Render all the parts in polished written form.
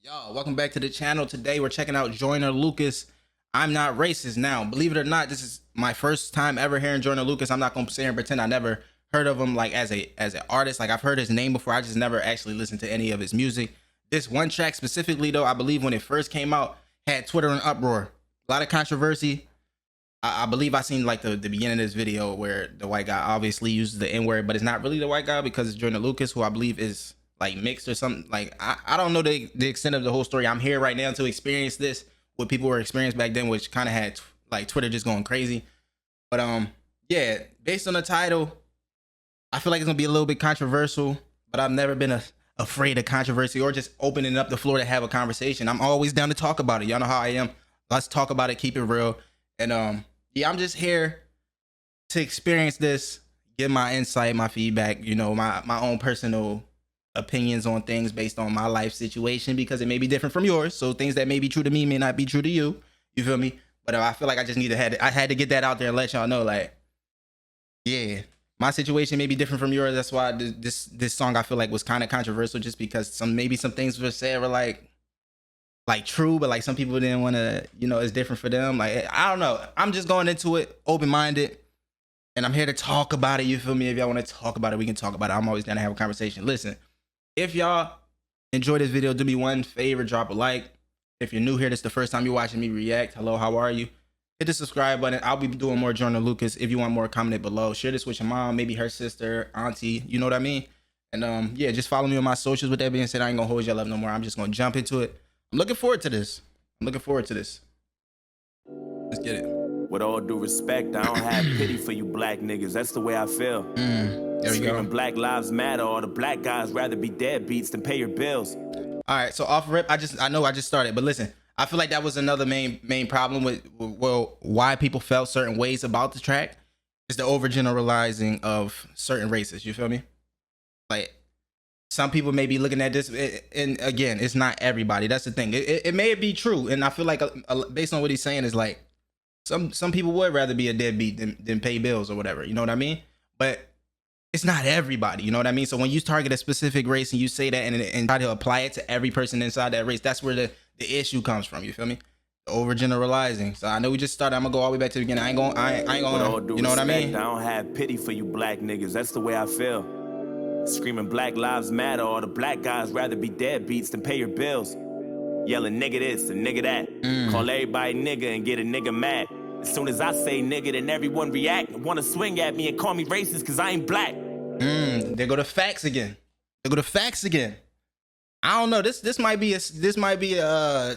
Y'all, welcome back to the channel. Today we're checking out Joyner Lucas. I'm not racist. Now, believe it or not, this is my first time ever hearing Joyner Lucas. I'm not gonna sit here and pretend I never heard of him like as an artist. Like I've heard his name before. I just never actually listened to any of his music. This one track specifically though, I believe when it first came out, had Twitter in uproar. A lot of controversy. I believe I seen like the beginning of this video where the white guy obviously uses the N-word, but it's not really the white guy because it's Joyner Lucas, who I believe is like mixed or something. Like I don't know the extent of the whole story. I'm here right now to experience this, what people were experiencing back then, which kind of had like Twitter just going crazy. But yeah, based on the title, I feel like it's gonna be a little bit controversial, but I've never been afraid of controversy or just opening up the floor to have a conversation. I'm always down to talk about it. Y'all know how I am. Let's talk about it, keep it real. And yeah, I'm just here to experience this, give my insight, my feedback, you know, my own personal opinions on things based on my life situation, because it may be different from yours. So things that may be true to me may not be true to you. You feel me? But I feel like I just I had to get that out there and let y'all know, like, yeah, my situation may be different from yours. That's why this song I feel like was kind of controversial, just because maybe some things were said were like true, but like some people didn't want to, you know, it's different for them. Like, I don't know. I'm just going into it open-minded, and I'm here to talk about it. You feel me? If y'all want to talk about it, we can talk about it. I'm always down to have a conversation. Listen, if y'all enjoy this video, do me one favor, drop a like. If you're new here, this is the first time you're watching me react. Hello, how are you? Hit the subscribe button. I'll be doing more Joyner Lucas. If you want more, comment it below. Share this with your mom, maybe her sister, auntie, you know what I mean? And yeah, just follow me on my socials. With that being said, I ain't gonna hold y'all up no more. I'm just gonna jump into it. I'm looking forward to this. Let's get it. With all due respect, I don't have pity for you black niggas. That's the way I feel. There we go. Screaming Black Lives Matter, all the black guys rather be deadbeats than pay your bills. All right, so off rip, I know I just started, but listen, I feel like that was another main problem with well, why people felt certain ways about the track is the overgeneralizing of certain races. You feel me? Like, some people may be looking at this, and again, it's not everybody. That's the thing. It may be true, and I feel like based on what he's saying is like some people would rather be a deadbeat than pay bills or whatever. You know what I mean? But it's not everybody. You know what I mean? So when you target a specific race and you say that and try to apply it to every person inside that race, that's where the issue comes from. You feel me? The overgeneralizing. So I know we just started. I'm gonna go all the way back to the beginning. I ain't gonna. You know what I mean? I don't have pity for you black niggas. That's the way I feel. Screaming Black Lives Matter, all the black guys rather be deadbeats than pay your bills. Yelling nigga this and nigga that. Call everybody nigga and get a nigga mad. As soon as I say nigga, then everyone react and wanna swing at me and call me racist cause I ain't black. There go the facts again. I don't know. This might be I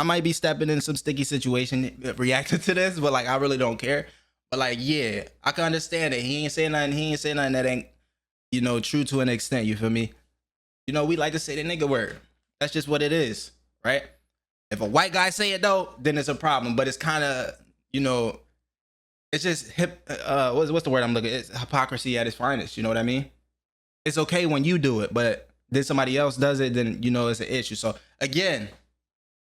might be stepping in some sticky situation reacting to this, but like I really don't care. But like, yeah, I can understand it. He ain't saying nothing that ain't, you know, true to an extent. You feel me? You know, we like to say the nigga word. That's just what it is, right? If a white guy say it though, then it's a problem. But it's kind of, you know, it's just what's the word I'm looking at? It's hypocrisy at its finest. You know what I mean? It's okay when you do it, but then somebody else does it, then, you know, it's an issue. So again,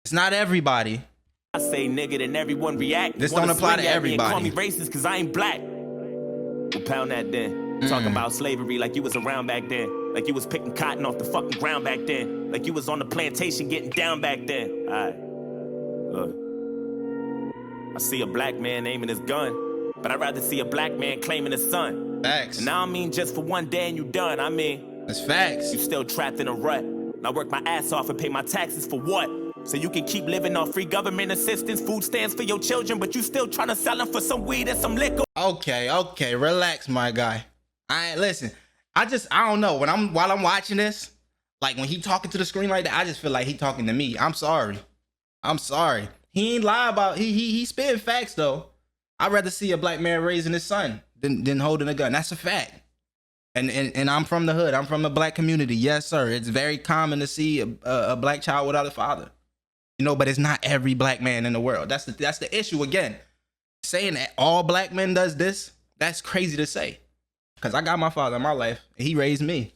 it's not everybody. I say nigga, then everyone react. This don't apply to everybody. Call me racist cause I ain't black. We'll pound that then. Talking about slavery like you was around back then. Like you was picking cotton off the fucking ground back then. Like you was on the plantation getting down back then. Alright. Look. I see a black man aiming his gun, but I'd rather see a black man claiming his son. Facts. And I don't mean just for one day and you done. I mean, that's facts. You still trapped in a rut. And I work my ass off and pay my taxes for what? So you can keep living on free government assistance, food stamps for your children, but you still trying to sell them for some weed and some liquor. Okay, relax, my guy. Listen. I don't know. While I'm watching this, like when he talking to the screen like that, I just feel like he talking to me. I'm sorry. He ain't lie about he spitting facts though. I'd rather see a black man raising his son than holding a gun. That's a fact. And I'm from the hood. I'm from the black community. Yes, sir. It's very common to see a black child without a father. You know, but it's not every black man in the world. That's the issue again. Saying that all black men does this, that's crazy to say. Because I got my father in my life, and he raised me.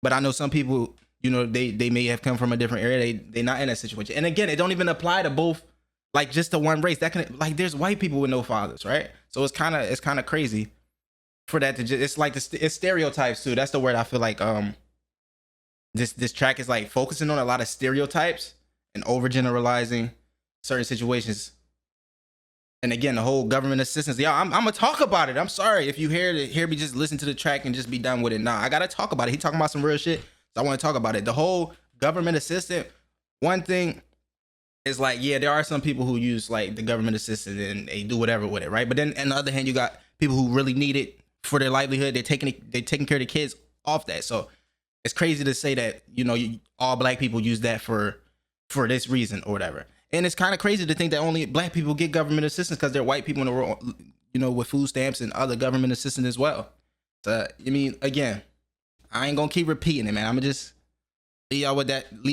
But I know some people, you know, they may have come from a different area. They not in that situation. And again, it don't even apply to both, like just to one race. That can, like, there's white people with no fathers, right? So it's kind of crazy for that to just, it's like it's stereotypes too. That's the word I feel like this track is like focusing on a lot of stereotypes and overgeneralizing certain situations. And again, the whole government assistance. Y'all, I'm gonna talk about it. I'm sorry if you hear me just listen to the track and just be done with it. Nah, I gotta talk about it. He talking about some real shit, so I want to talk about it. The whole government assistant. One thing is like, yeah, there are some people who use like the government assistant and they do whatever with it, right? But then on the other hand, you got people who really need it for their livelihood. They're taking care of the kids off that. So it's crazy to say that, you know, all black people use that for this reason or whatever. And it's kind of crazy to think that only black people get government assistance because they're white people in the world, you know, with food stamps and other government assistance as well. So, I mean, again, I ain't gonna keep repeating it, man. I'm gonna just leave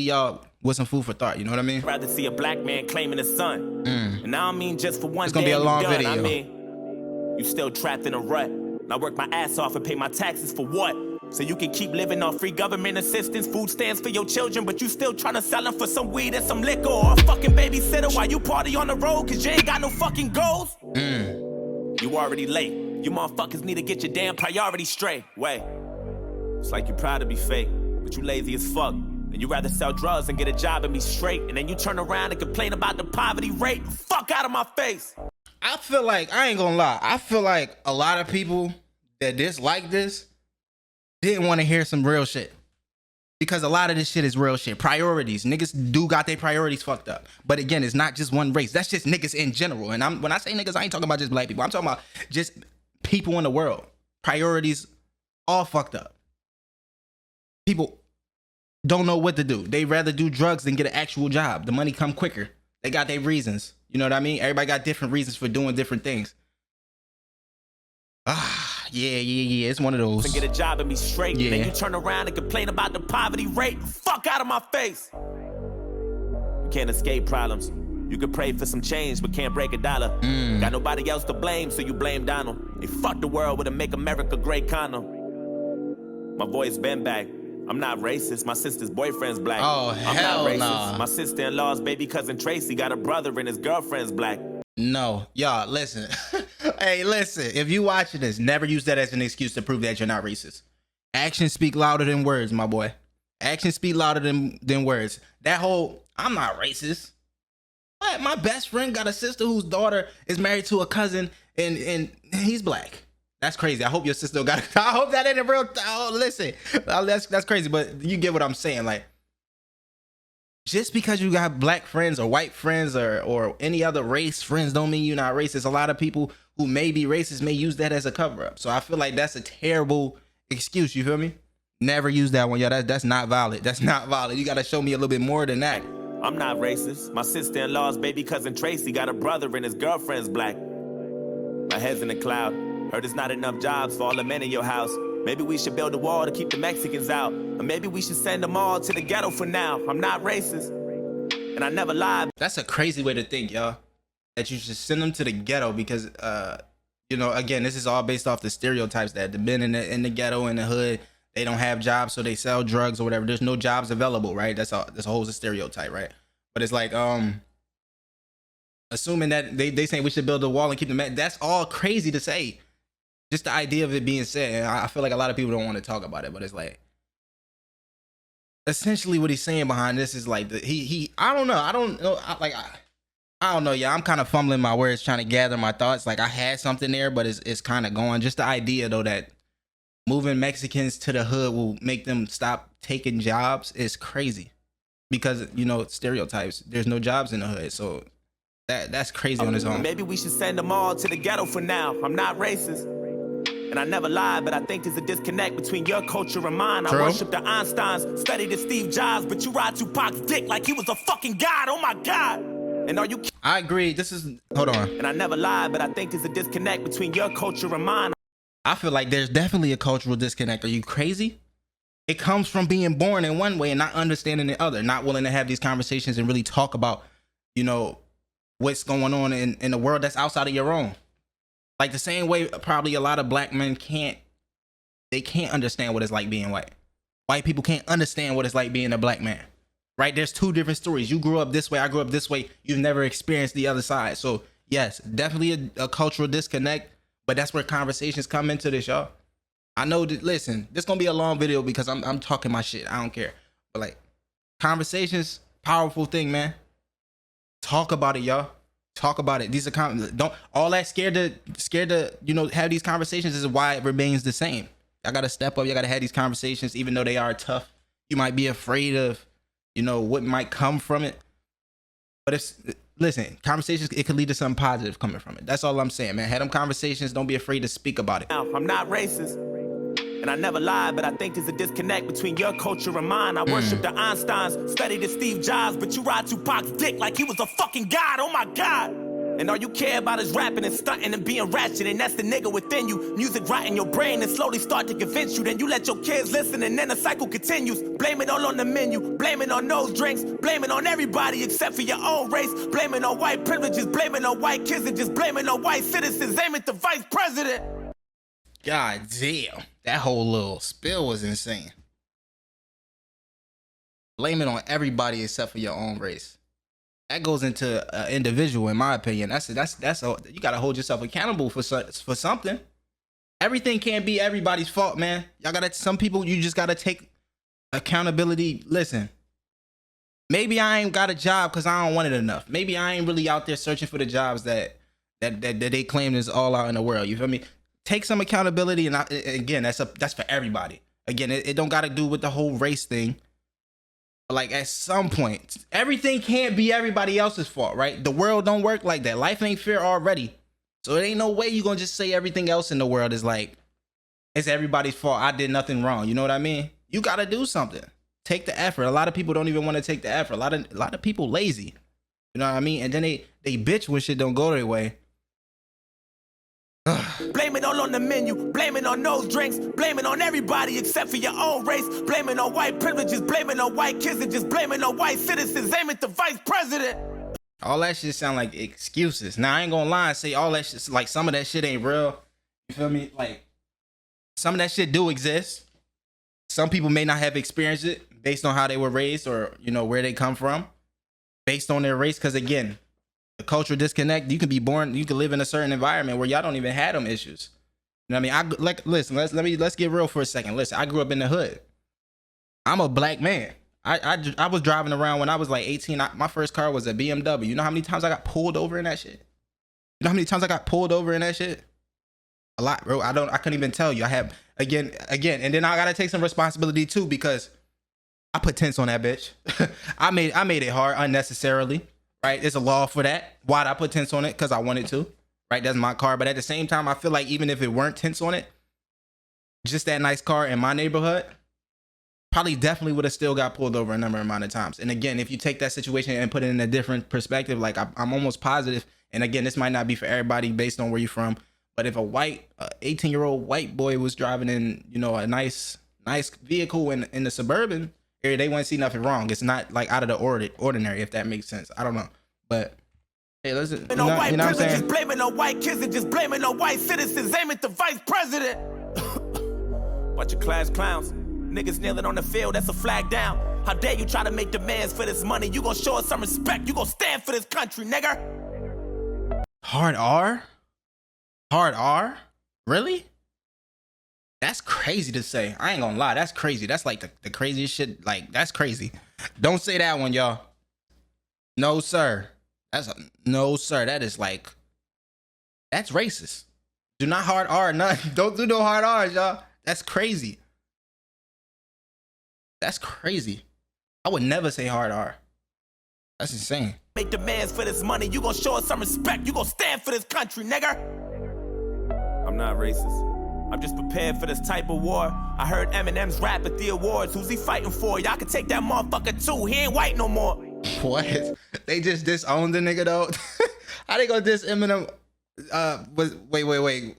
y'all with some food for thought. You know what I mean? Rather see a black man claiming his son. And I don't mean just for one It's gonna day be a long you done. video. I mean, you still trapped in a rut. And I work my ass off and pay my taxes for what? So you can keep living on free government assistance, food stamps for your children, but you still trying to sell them for some weed and some liquor or a fucking babysitter while you party on the road cause you ain't got no fucking goals? You already late. You motherfuckers need to get your damn priorities straight. Wait. It's like you're proud to be fake, but you lazy as fuck. And you rather sell drugs and get a job and be straight, and then you turn around and complain about the poverty rate. Fuck out of my face. I feel like, I ain't gonna lie, I feel like a lot of people that dislike this didn't want to hear some real shit. Because a lot of this shit is real shit. Priorities. Niggas do got their priorities fucked up. But again, it's not just one race. That's just niggas in general. And when I say niggas, I ain't talking about just black people. I'm talking about just people in the world. Priorities all fucked up. People don't know what to do. They rather do drugs than get an actual job. The money come quicker. They got their reasons. You know what I mean? Everybody got different reasons for doing different things. Yeah. It's one of those. And get a job and be straight. Yeah. Then you turn around and complain about the poverty rate. Fuck out of my face. You can't escape problems. You can pray for some change, but can't break a dollar. Got nobody else to blame, so you blame Donald. They fucked the world with a Make America Great condom. My boy's been back. I'm not racist. My sister's boyfriend's black. Oh, I'm hell not racist. nah. My sister-in-law's baby cousin Tracy got a brother and his girlfriend's black. No, y'all, listen. Hey, listen. If you watching this, never use that as an excuse to prove that you're not racist. Actions speak louder than words, my boy. Actions speak louder than words. That whole, I'm not racist. What? My best friend got a sister whose daughter is married to a cousin, and he's black. That's crazy. I hope your sister got. I hope that ain't a real. Oh, listen, that's crazy. But you get what I'm saying. Like, just because you got black friends or white friends or any other race friends don't mean you're not racist. A lot of people who may be racist may use that as a cover up. So I feel like that's a terrible excuse. You feel me? Never use that one, y'all. That's not valid. That's not valid. You got to show me a little bit more than that. I'm not racist. My sister-in-law's baby cousin Tracy got a brother and his girlfriend's black. My head's in the cloud. Heard there's not enough jobs for all the men in your house. Maybe we should build a wall to keep the Mexicans out. Or maybe we should send them all to the ghetto for now. I'm not racist. And I never lied. That's a crazy way to think, y'all. That you should send them to the ghetto because, you know, again, this is all based off the stereotypes that the men in the ghetto, in the hood, they don't have jobs, so they sell drugs or whatever. There's no jobs available, right? That's a whole stereotype, right? But it's like, assuming that they saying we should build a wall and keep them, that's all crazy to say. Just the idea of it being said, and I feel like a lot of people don't want to talk about it, but it's like, essentially what he's saying behind this is like, I don't know. I don't know. Yeah, I'm kind of fumbling my words, trying to gather my thoughts. Like I had something there, but it's kind of gone. Just the idea though that moving Mexicans to the hood will make them stop taking jobs is crazy because, you know, stereotypes. There's no jobs in the hood, so that's crazy on its own. Maybe we should send them all to the ghetto for now. I'm not racist. And I never lied, but I think there's a disconnect between your culture and mine. True. I worship the Einsteins, studied the Steve Jobs, but you ride Tupac's dick like he was a fucking god. Oh my God. And are you... I agree. Hold on. And I never lied, but I think there's a disconnect between your culture and mine. I feel like there's definitely a cultural disconnect. Are you crazy? It comes from being born in one way and not understanding the other, not willing to have these conversations and really talk about, you know, what's going on in the world that's outside of your own. Like the same way probably a lot of black men can't understand what it's like being white. White people can't understand what it's like being a black man, right? There's two different stories. You grew up this way, I grew up this way. You've never experienced the other side. So yes, definitely a cultural disconnect, but that's where conversations come into this, y'all. I know that, listen, this gonna be a long video because I'm talking my shit. I don't care. But like conversations, powerful thing, man. Talk about it, y'all. Talk about it. These are don't all that scared to have these conversations is why it remains the same. Y'all gotta step up. You gotta have these conversations, even though they are tough. You might be afraid of, what might come from it. But listen, conversations, it could lead to something positive coming from it. That's all I'm saying, man. Have them conversations. Don't be afraid to speak about it. I'm not racist, and I never lied, but I think there's a disconnect between your culture and mine. I worship the Einsteins, study the Steve Jobs, but you ride Tupac's dick like he was a fucking god. Oh my God. And all you care about is rapping and stunting and being ratchet, and that's the nigga within you. Music rot in your brain and slowly start to convince you. Then you let your kids listen, and then the cycle continues. Blame it all on the menu, blame it on those drinks, blame it on everybody except for your own race. Blame it on white privileges, blame it on white kids, and just blame it on white citizens. Aim at the vice president. God damn, that whole little spill was insane. Blame it on everybody except for your own race. That goes into an individual, in my opinion. That's you gotta hold yourself accountable for something. Everything can't be everybody's fault, man. Some people you just gotta take accountability. Listen, maybe I ain't got a job because I don't want it enough. Maybe I ain't really out there searching for the jobs that they claim is all out in the world. You feel me? Take some accountability, and again, that's for everybody. Again, it don't gotta do with the whole race thing. Like at some point, everything can't be everybody else's fault, right? The world don't work like that. Life ain't fair already. So it ain't no way you gonna just say everything else in the world is like, it's everybody's fault. I did nothing wrong. You know what I mean? You gotta do something. Take the effort. A lot of people don't even want to take the effort. A lot of people lazy. You know what I mean? And then they bitch when shit don't go their way. Blame it all on the menu, blame it on those drinks, blame it on everybody except for your own race. Blame it on white privileges, blame it on white kids, and just blame it on white citizens. Aim at the vice president. All that shit sound like excuses. Now I ain't gonna lie and say all that shit, like some of that shit ain't real. You feel me? Like some of that shit do exist. Some people may not have experienced it based on how they were raised or where they come from, based on their race. Because again, the cultural disconnect, you can be born, you can live in a certain environment where y'all don't even have them issues. You know what I mean? Listen, let's get real for a second. Listen, I grew up in the hood. I'm a black man. I was driving around when I was like 18. My first car was a BMW. You know how many times I got pulled over in that shit? You know how many times I got pulled over in that shit? A lot, bro. I couldn't even tell you. I have again, and then I gotta take some responsibility too because I put tents on that bitch. I made it hard unnecessarily. Right, there's a law for that. Why'd I put tents on it? Because I wanted to. Right, that's my car. But at the same time, I feel like even if it weren't tents on it, just that nice car in my neighborhood, probably definitely would have still got pulled over a number of amount of times. And again, if you take that situation and put it in a different perspective, like I'm almost positive. And again, this might not be for everybody based on where you're from. But if a 18-year-old white boy was driving in, a nice vehicle in the suburban area, they wouldn't see nothing wrong. It's not like out of the ordinary, if that makes sense. I don't know, but hey, listen, you know what I'm saying? Blame it on white kids and just blame it on white citizens. Aim at the vice president. Bunch of class clowns, niggas kneeling on the field. That's a flag down. How dare you try to make demands for this money? You gonna show us some respect? You gonna stand for this country, nigga? Hard R, really? That's crazy to say. I ain't gonna lie. That's crazy. That's like the craziest shit. Like, that's crazy. Don't say that one, y'all. No, sir. No, sir. That is like, that's racist. Do not hard R nothing. Don't do no hard R's, y'all. That's crazy. That's crazy. I would never say hard R. That's insane. Make demands for this money. You gonna show us some respect. You gonna stand for this country, nigga. I'm not racist. I'm just prepared for this type of war. I heard Eminem's rap at the awards. Who's he fighting for? Y'all can take that motherfucker too. He ain't white no more. What? They just disowned the nigga though? How they gonna diss Eminem? Wait.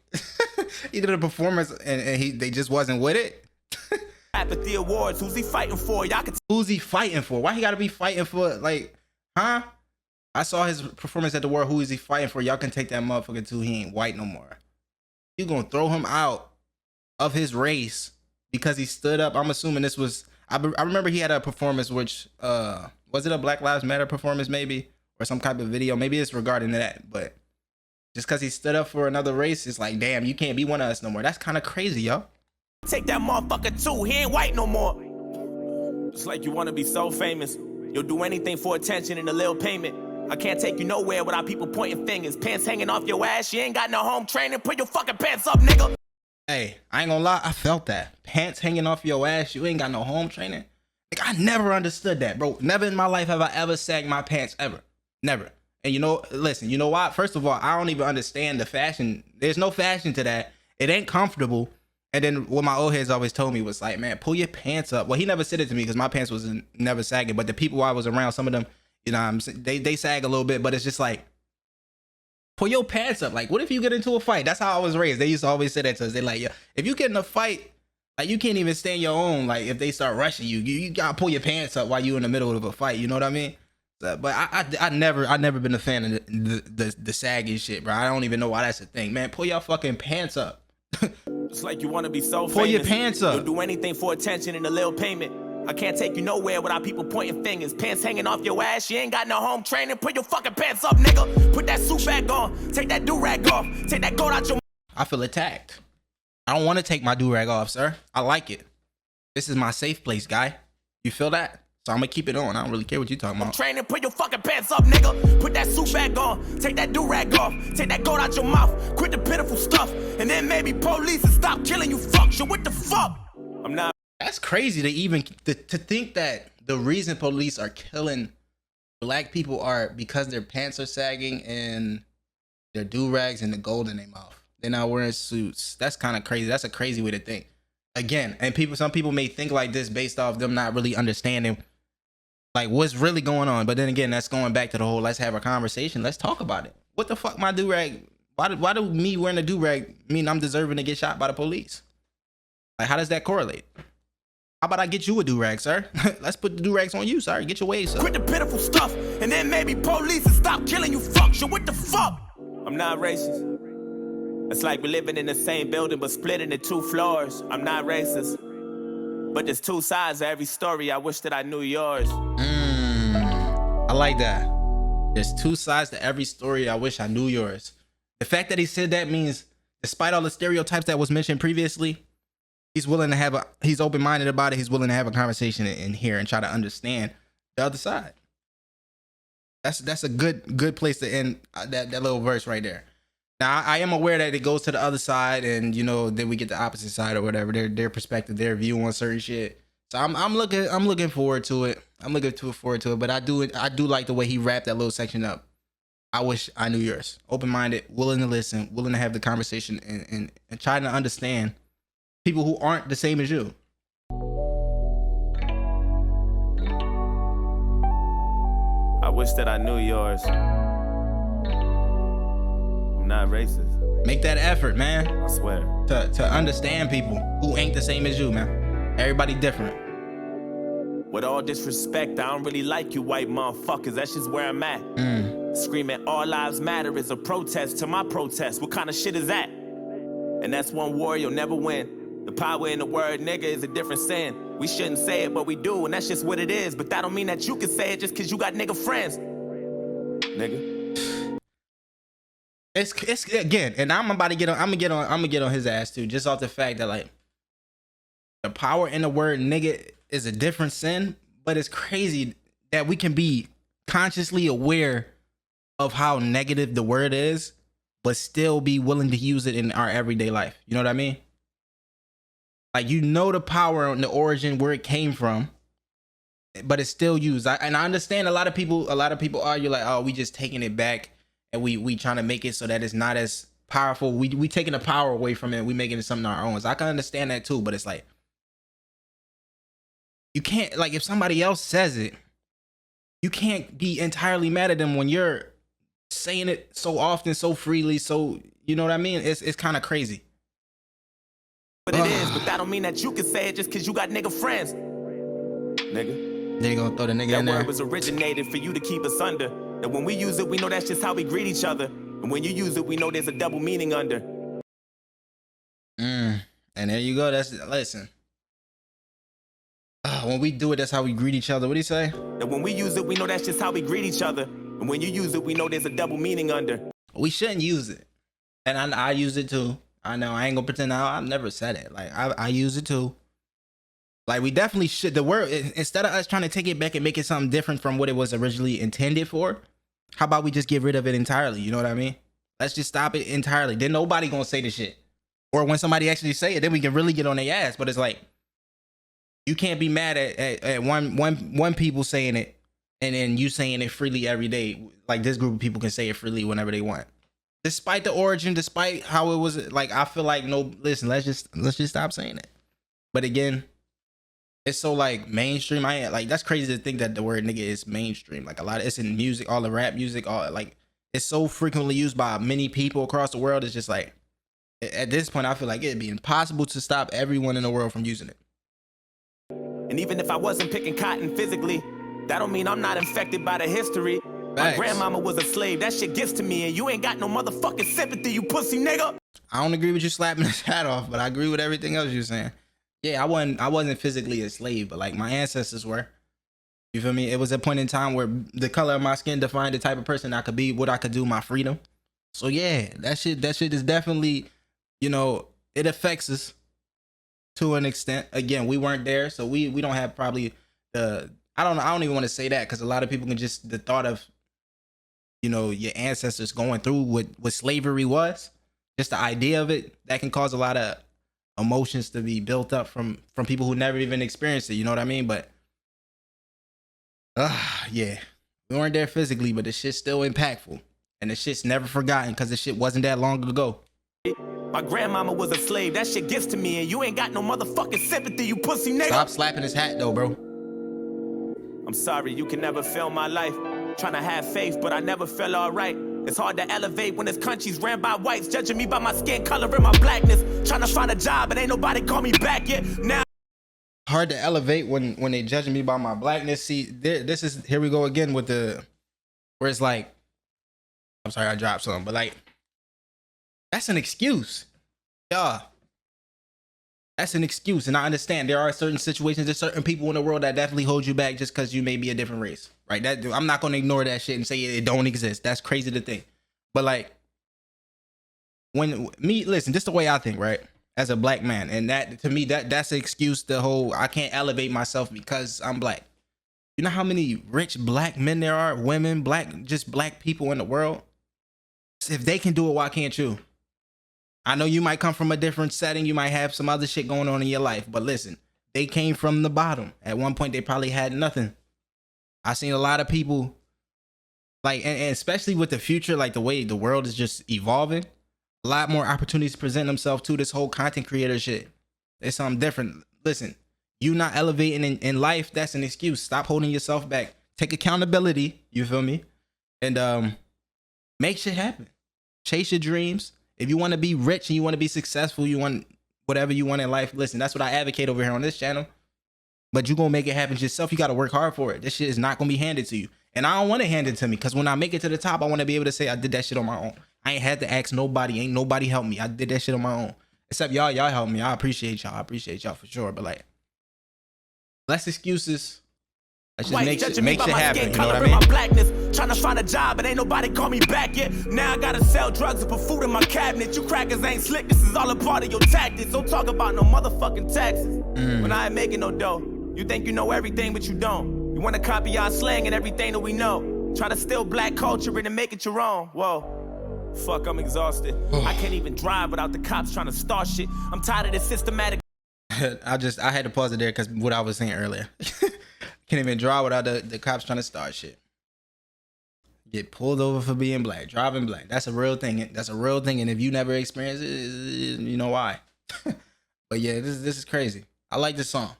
He did a performance and they just wasn't with it? Rap at the awards. Who's he fighting for? Y'all can. Who's he fighting for? Why he gotta be fighting for, like, huh? I saw his performance at the war. Who is he fighting for? Y'all can take that motherfucker too. He ain't white no more. You gonna throw him out of his race because he stood up? I'm assuming this was, I remember he had a performance which was it a Black Lives Matter performance maybe, or some type of video? Maybe it's regarding that. But just because he stood up for another race, it's like, damn, you can't be one of us no more. That's kind of crazy, yo. Take that motherfucker too. He ain't white no more. Just like you wanna be so famous, you'll do anything for attention and a little payment. I can't take you nowhere without people pointing fingers. Pants hanging off your ass, you ain't got no home training. Put your fucking pants up, nigga. Hey, I ain't gonna lie, I felt that. Pants hanging off your ass, you ain't got no home training. Like, I never understood that, bro. Never in my life have I ever sagged my pants, ever. Never. And you know, listen, you know why? First of all, I don't even understand the fashion. There's no fashion to that. It ain't comfortable. And then what my old heads always told me was like, man, pull your pants up. Well, he never said it to me because my pants was never sagging. But the people I was around, some of them, you know, they sag a little bit. But it's just like, pull your pants up. Like, what if you get into a fight? That's how I was raised. They used to always say that to us. They're like, yeah, if you get in a fight, like, you can't even stand your own. Like, if they start rushing you, you gotta pull your pants up while you in the middle of a fight. You know what I mean? But I never been a fan of the sagging shit, bro. I don't even know why that's a thing, man. Pull your fucking pants up. It's like you wanna be so famous. Pull your pants up. You'll do anything for attention and a little payment. I can't take you nowhere without people pointing fingers. Pants hanging off your ass, you ain't got no home training. Put your fucking pants up, nigga. Put that suit back on. Take that do-rag off. Take that gold out your... I feel attacked. I don't want to take my do-rag off, sir. I like it. This is my safe place, guy. You feel that? So I'm gonna keep it on. I don't really care what you talking about. Training, put your fucking pants up, nigga. Put that suit back on. Take that do-rag off. Take that gold out your mouth. Quit the pitiful stuff. And then maybe police and stop killing you fuck. So what the fuck? I'm not... That's crazy to even to think that the reason police are killing black people are because their pants are sagging and their do-rags and the gold in their mouth. They're not wearing suits. That's kind of crazy. That's a crazy way to think. Again, and some people may think like this based off them not really understanding like what's really going on. But then again, that's going back to the whole let's have a conversation. Let's talk about it. What the fuck my do-rag? Why do me wearing a do-rag mean I'm deserving to get shot by the police? Like, how does that correlate? How about I get you a do-rag, sir? Let's put the do-rags on you, sir. Get your waves, sir. Quit the pitiful stuff, and then maybe police and stop killing you fuck. So what the fuck? I'm not racist. It's like we're living in the same building but split into 2 floors. I'm not racist. But there's 2 sides to every story. I wish that I knew yours. I like that. There's 2 sides to every story. I wish I knew yours. The fact that he said that means, despite all the stereotypes that was mentioned previously, he's willing to he's open-minded about it. He's willing to have a conversation in here and try to understand the other side. That's a good place to end that little verse right there. Now, I am aware that it goes to the other side, and you know, then we get the opposite side or whatever, their perspective, their view on certain shit. So I'm looking forward to it. But I do like the way he wrapped that little section up. I wish I knew yours. Open-minded, willing to listen, willing to have the conversation, and trying to understand people who aren't the same as you. I wish that I knew yours. I'm not racist. Make that effort, man. I swear. To understand people who ain't the same as you, man. Everybody different. With all disrespect, I don't really like you white motherfuckers. That's just where I'm at. Screaming all lives matter is a protest to my protest. What kind of shit is that? And that's one war you'll never win. The power in the word nigga is a different sin. We shouldn't say it, but we do, and that's just what it is. But that don't mean that you can say it just cause you got nigga friends. Nigga. It's again, and I'm gonna get on his ass too, just off the fact that like the power in the word nigga is a different sin, but it's crazy that we can be consciously aware of how negative the word is, but still be willing to use it in our everyday life. You know what I mean? Like, you know the power and the origin where it came from, but it's still used. And I understand a lot of people argue like, oh, we just taking it back and we trying to make it so that it's not as powerful. We taking the power away from it. We making it something our own. So I can understand that too, but it's like, you can't, like, if somebody else says it, you can't be entirely mad at them when you're saying it so often, so freely, so, you know what I mean? It's kind of crazy. But it is, but that don't mean that you can say it just cause you got nigga friends. Nigga. They gonna throw the nigga in there. That word was originated for you to keep us under. And when we use it, we know that's just how we greet each other. And when you use it, we know there's a double meaning under. And there you go. Listen. When we do it, that's how we greet each other. What do you say? And when we use it, we know that's just how we greet each other. And when you use it, we know there's a double meaning under. We shouldn't use it. And I use it too. I know. I ain't gonna pretend I've never said it. Like, I use it too. Like we definitely should. The word, instead of us trying to take it back and make it something different from what it was originally intended for, how about we just get rid of it entirely? You know what I mean? Let's just stop it entirely. Then nobody gonna say the shit. Or when somebody actually say it, then we can really get on their ass. But it's like you can't be mad at one people saying it and then you saying it freely every day. Like this group of people can say it freely whenever they want. Despite the origin, despite how it was, like I feel like no, listen, let's just stop saying it. But again, it's so like mainstream. I ain't like that's crazy to think that the word nigga is mainstream. Like a lot of it's in music, all the rap music, all like it's so frequently used by many people across the world. It's just like at this point, I feel like it'd be impossible to stop everyone in the world from using it. And even if I wasn't picking cotton physically, that don't mean I'm not infected by the history. My grandmama was a slave. That shit gets to me, and you ain't got no motherfucking sympathy, you pussy nigga. I don't agree with you slapping his hat off, but I agree with everything else you're saying. Yeah, I wasn't physically a slave, but like my ancestors were. You feel me? It was a point in time where the color of my skin defined the type of person I could be, what I could do, my freedom. So yeah, that shit is definitely, you know, it affects us to an extent. Again, we weren't there, so we don't have probably the I don't even want to say that because a lot of people can just the thought of, you know, your ancestors going through what slavery was, just the idea of it, that can cause a lot of emotions to be built up from people who never even experienced it. You know what I mean? But yeah, we weren't there physically, but the shit's still impactful, and the shit's never forgotten because the shit wasn't that long ago. My grandmama was a slave. That shit gets to me, and you ain't got no motherfucking sympathy, you pussy nigga. Stop slapping his hat though, bro. I'm sorry, you can never feel my life. Trying to have faith, but I never felt alright. It's hard to elevate when this country's ran by whites, judging me by my skin color and my blackness. Trying to find a job, but ain't nobody call me back yet. Now hard to elevate when they judging me by my blackness. See, this is here we go again with the where it's like, I'm sorry I dropped something, but like that's an excuse, yeah. That's an excuse, and I understand there are certain situations, there's certain people in the world that definitely hold you back just because you may be a different race, right? That I'm not gonna ignore that shit and say it don't exist. That's crazy to think, but like when me listen, just the way I think, right? As a black man, and that to me that's an excuse. The whole I can't elevate myself because I'm black. You know how many rich black men there are, women, just black people in the world. If they can do it, why can't you? I know you might come from a different setting, you might have some other shit going on in your life, but listen, they came from the bottom. At one point, they probably had nothing. I've seen a lot of people, like, and especially with the future, like the way the world is just evolving, a lot more opportunities present themselves to this whole content creator shit. It's something different. Listen, you not elevating in life, that's an excuse. Stop holding yourself back. Take accountability, you feel me? And make shit happen. Chase your dreams. If you want to be rich and you want to be successful, you want whatever you want in life, listen, that's what I advocate over here on this channel. But you're going to make it happen yourself. You got to work hard for it. This shit is not going to be handed to you. And I don't want it handed to me because when I make it to the top, I want to be able to say I did that shit on my own. I ain't had to ask nobody. Ain't nobody help me. I did that shit on my own. Except y'all help me. I appreciate y'all. I appreciate y'all for sure. But like, less excuses. Let's just make shit happen. You know what I mean? Blackness, trying to find a job, but ain't nobody call me back yet. Now I gotta sell drugs and put food in my cabinet. You crackers ain't slick. This is all a part of your tactics. Don't talk about no motherfucking taxes. When I ain't making no dough, you think you know everything, but you don't. You wanna copy our slang and everything that we know. Try to steal black culture and make it your own. Whoa. Fuck, I'm exhausted. I can't even drive without the cops trying to start shit. I'm tired of this systematic. I had to pause it there because what I was saying earlier. Can't even drive without the cops trying to start shit. Get pulled over for being black, driving black. That's a real thing. That's a real thing. And if you never experienced it, you know why. But yeah, this is crazy. I like this song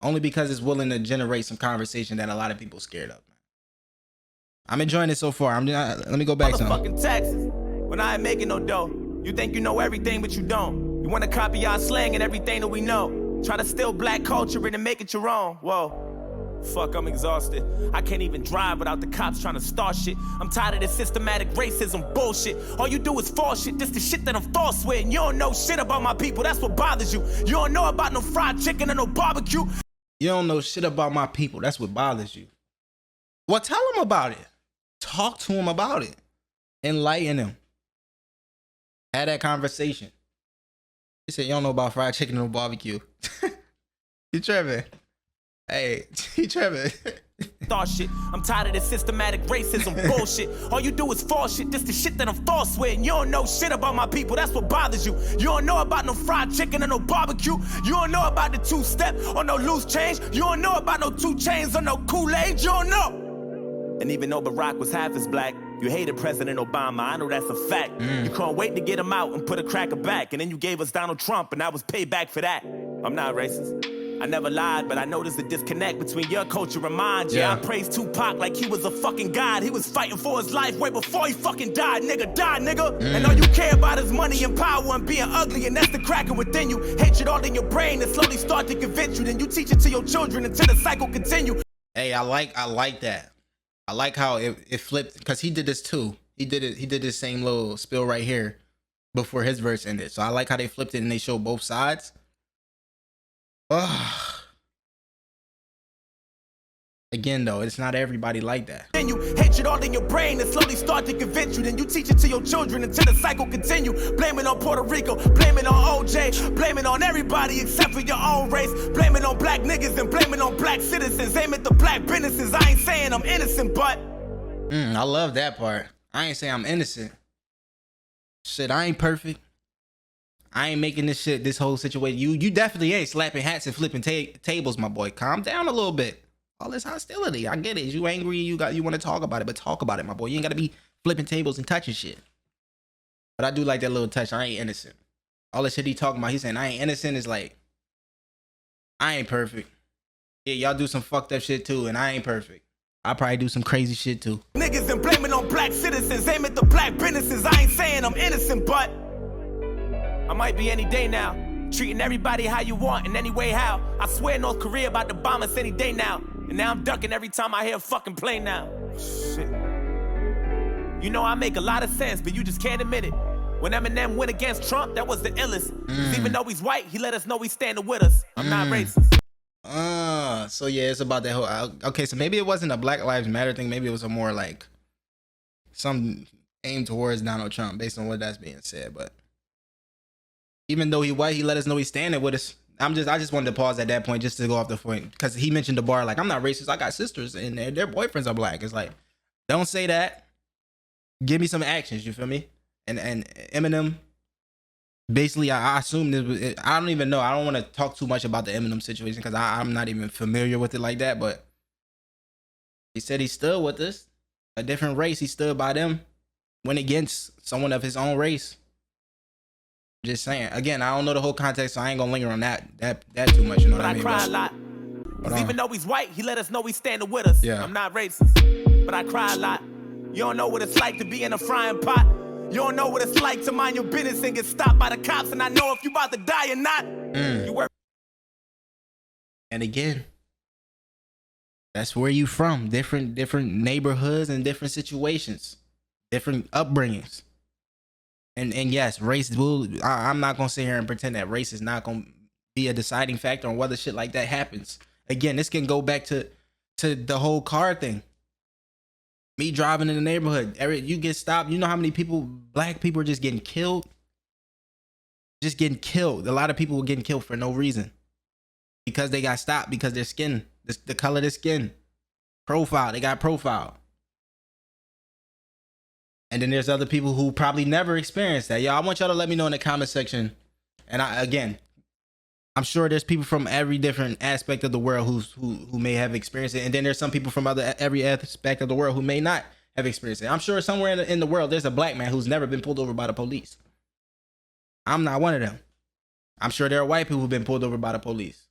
only because it's willing to generate some conversation that a lot of people scared of. I'm enjoying it so far. Let me go back some. Motherfucking taxes. When I ain't making no dough, you think you know everything, but you don't. You want to copy our slang and everything that we know. Try to steal black culture and make it your own. Whoa. Fuck, I'm exhausted. I can't even drive without the cops trying to start shit. I'm tired of this systematic racism bullshit. All you do is false shit. This the shit that I'm false with. And you don't know shit about my people. That's what bothers you. You don't know about no fried chicken and no barbecue. You don't know shit about my people. That's what bothers you. Well, tell them about it. Talk to them about it. Enlighten them. Have that conversation. You said you don't know about fried chicken and no barbecue. He tripping. Hey, he tripping. Thought shit. I'm tired of this systematic racism bullshit. All you do is fall shit. This the shit that I'm false with. And you don't know shit about my people. That's what bothers you. You don't know about no fried chicken or no barbecue. You don't know about the two-step or no loose change. You don't know about no 2 chains or no Kool-Aid. You don't know. And even though Barack was half as black, you hated President Obama. I know that's a fact. You can't wait to get him out and put a cracker back. And then you gave us Donald Trump, and that was payback for that. I'm not racist. I never lied, but I noticed the disconnect between your culture and mine. Yeah, I praised Tupac like he was a fucking god. He was fighting for his life way before he fucking died, nigga. Die, nigga. And all you care about is money and power and being ugly, and that's the cracker within you. Hatred all in your brain and slowly start to convince you. Then you teach it to your children until the cycle continue. Hey, I like that. I like how it flipped, because he did this too. He did this same little spill right here before his verse ended. So I like how they flipped it and they showed both sides. Again, though, it's not everybody like that. Then you hatred all in your brain and slowly start to convince you. Then you teach it to your children until the cycle continue. Blame it on Puerto Rico, blame it on OJ, blame it on everybody except for your own race. Blame it on black niggas and blame it on black citizens. Aim at the black businesses. I ain't saying I'm innocent, but I love that part. I ain't saying I'm innocent. Shit, I ain't perfect. I ain't making this whole situation. You definitely ain't slapping hats and flipping tables, my boy. Calm down a little bit. All this hostility, I get it. You angry, you want to talk about it, but talk about it, my boy. You ain't got to be flipping tables and touching shit. But I do like that little touch. I ain't innocent. All the shit he talking about, he saying I ain't innocent, is like, I ain't perfect. Yeah, y'all do some fucked up shit too, and I ain't perfect. I probably do some crazy shit too. Niggas and blame it on black citizens. Aim at the black businesses. I ain't saying I'm innocent, but I might be any day now. Treating everybody how you want in any way how. I swear North Korea about to bomb us any day now. And now I'm ducking every time I hear a fucking plane now. Shit. You know I make a lot of sense, but you just can't admit it. When Eminem went against Trump, that was the illest. 'Cause even though he's white, he let us know he's standing with us. I'm not racist. So yeah, it's about that whole. Okay, so maybe it wasn't a Black Lives Matter thing. Maybe it was a more like some aimed towards Donald Trump, based on what that's being said. But even though he white, he let us know he's standing with us. I just wanted to pause at that point just to go off the point, because he mentioned the bar like, I'm not racist. I got sisters and their boyfriends are black. It's like, don't say that. Give me some actions. You feel me? And Eminem, basically, I assume I don't even know. I don't want to talk too much about the Eminem situation because I'm not even familiar with it like that. But he said he stood with us, a different race. He stood by them, went against someone of his own race. Just saying. Again, I don't know the whole context, so I ain't gonna linger on that too much. You know what I mean? But I cry a lot. 'Cause even though he's white, he let us know he's standing with us. Yeah. I'm not racist, but I cry a lot. You don't know what it's like to be in a frying pot. You don't know what it's like to mind your business and get stopped by the cops. And I know if you about to die or not. You work. And again, that's where you from. Different neighborhoods and different situations, different upbringings. And yes, race will. I'm not gonna sit here and pretend that race is not gonna be a deciding factor on whether shit like that happens. Again, this can go back to the whole car thing. Me driving in the neighborhood, you get stopped. You know how many black people are just getting killed? Just getting killed. A lot of people were getting killed for no reason because they got stopped because their skin, the color of their skin, they got profiled. And then there's other people who probably never experienced that. Y'all, I want y'all to let me know in the comment section. And I'm sure there's people from every different aspect of the world who may have experienced it. And then there's some people from every aspect of the world who may not have experienced it. I'm sure somewhere in the world there's a black man who's never been pulled over by the police. I'm not one of them. I'm sure there are white people who've been pulled over by the police.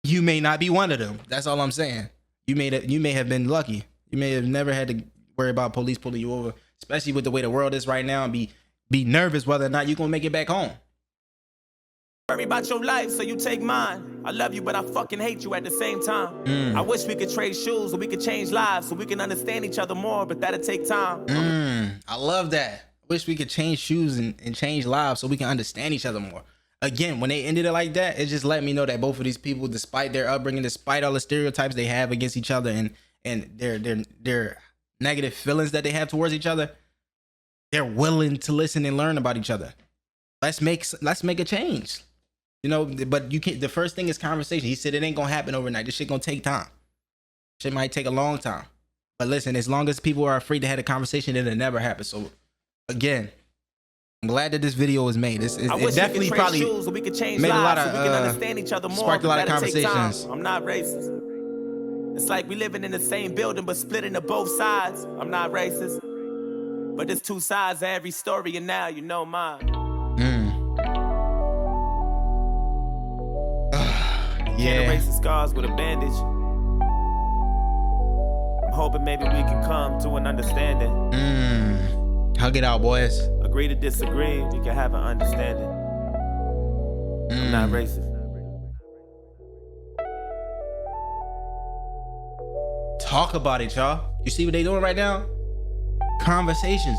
You may not be one of them. That's all I'm saying. You may have been lucky. You may have never had to worry about police pulling you over, especially with the way the world is right now, and be nervous whether or not you're gonna make it back home. Worry about your life, so you take mine. I love you, but I fucking hate you at the same time. I wish we could trade shoes, so we could change lives, so we can understand each other more, but that'll take time. I love that. I wish we could change shoes and change lives so we can understand each other more. Again, when they ended it like that, it just let me know that both of these people, despite their upbringing, despite all the stereotypes they have against each other and their negative feelings that they have towards each other, they're willing to listen and learn about each other. Let's make a change. You know, but you can't. The first thing is conversation. He said it ain't gonna happen overnight. This shit gonna take time. Shit might take a long time. But listen, as long as people are afraid to have a conversation, it'll never happen. So again, I'm glad that this video was made. It definitely probably shoes so we could change made a lot lives, of so we can understand each other more. sparked a lot of That'll take time. conversations. I'm not racist. It's like we living in the same building but split into both sides. I'm not racist. But there's two sides to every story, and now you know mine. Yeah. Can't erase the scars with a bandage. I'm hoping maybe we can come to an understanding. Hug it out, boys. Agree to disagree, we can have an understanding. I'm not racist. Talk about it, y'all. You see what they doing right now? Conversations.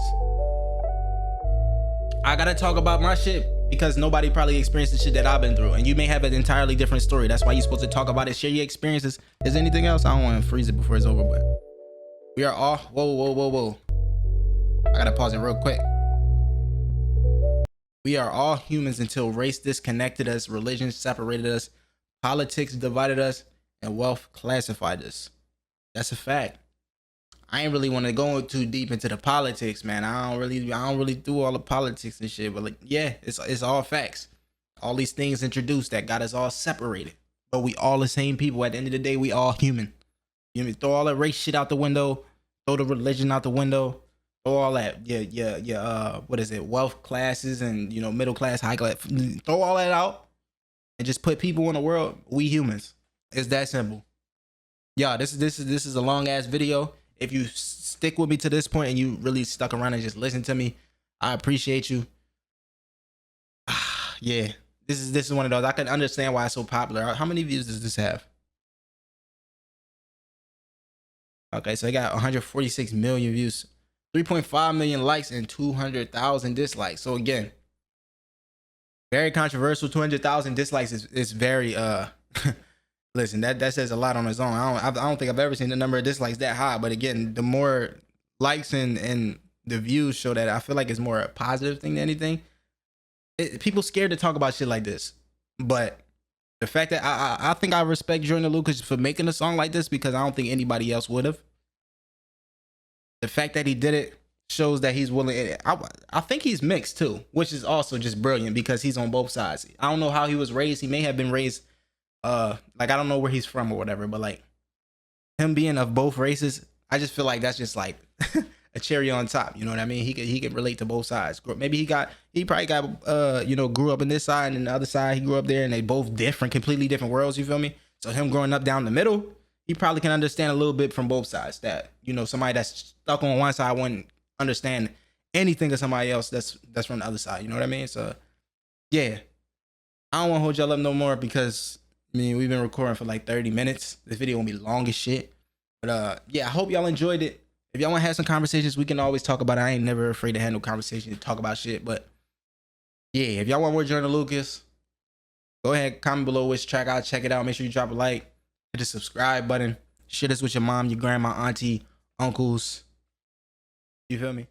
I gotta talk about my shit because nobody probably experienced the shit that I've been through, and you may have an entirely different story. That's why you're supposed to talk about it, share your experiences. Is there anything else? I don't want to freeze it before it's over, but we are all whoa. I gotta pause it real quick. We are all humans until race disconnected us, religion separated us, politics divided us, and wealth classified us. That's a fact. I ain't really want to go too deep into the politics, man. I don't really do all the politics and shit. But like, yeah, it's all facts. All these things introduced that got us all separated. But we all the same people. At the end of the day, we all human. You know, throw all that race shit out the window. Throw the religion out the window. Throw all that, what is it? Wealth classes and, you know, middle class, high class. Throw all that out and just put people in the world. We humans. It's that simple. Yeah, this is a long ass video. If you stick with me to this point and you really stuck around and just listen to me, I appreciate you. Yeah, this is one of those. I can understand why it's so popular. How many views does this have? Okay, so it got 146 million views, 3.5 million likes, and 200,000 dislikes. So again, very controversial. 200,000 dislikes is very listen, that says a lot on its own. I don't think I've ever seen the number of dislikes that high. But again, the more likes and the views show that I feel like it's more a positive thing than anything. People scared to talk about shit like this. But the fact that I think I respect Joyner Lucas for making a song like this because I don't think anybody else would have. The fact that he did it shows that he's willing. I think he's mixed too, which is also just brilliant because he's on both sides. I don't know how he was raised. He may have been raised like I don't know where he's from or whatever, but like him being of both races, I just feel like that's just like a cherry on top. You know what I mean? He can relate to both sides. Maybe he probably got grew up in this side and the other side. He grew up there and they both completely different worlds. You feel me? So him growing up down the middle, he probably can understand a little bit from both sides. That, you know, somebody that's stuck on one side wouldn't understand anything of somebody else that's from the other side. You know what I mean? So yeah, I don't want to hold y'all up no more because I mean, we've been recording for like 30 minutes. This video won't be long as shit. But yeah, I hope y'all enjoyed it. If y'all want to have some conversations, we can always talk about it. I ain't never afraid to handle conversations and talk about shit. But yeah, if y'all want more Joyner Lucas, go ahead, comment below which track I'll check it out. Make sure you drop a like, hit the subscribe button, share this with your mom, your grandma, auntie, uncles. You feel me?